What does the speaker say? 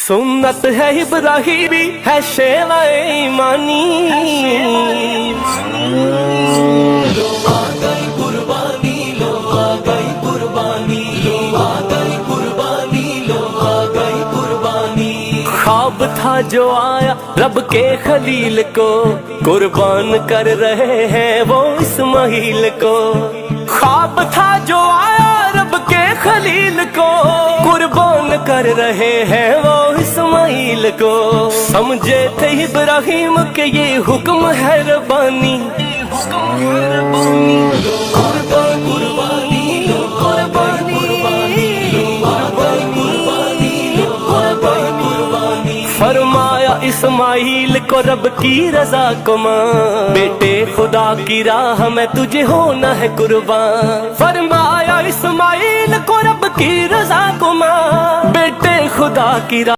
سنت ہے ابراہیمی ہے شیوہ ایمانی، لو آ گئی قربانی، لو آ گئی قربانی، لو آ گئی قربانی، لو آ گئی قربانی۔ خواب تھا جو آیا رب کے خلیل کو، قربان کر رہے ہیں وہ اسماعیل کو۔ خواب تھا جو آیا رب کے خلیل کو، قربان کر رہے ہیں وہ اسماعیل کو۔ سمجھے تھے ابراہیم کہ یہ حکم ہے ربانی، فرمایا اسماعیل کو رب کی رضا کو مان، بیٹے خدا کی راہ میں تجھے ہونا ہے قربان۔ فرمایا اسماعیل کو رب کی رضا کو مان، بیٹے خدا کی راہ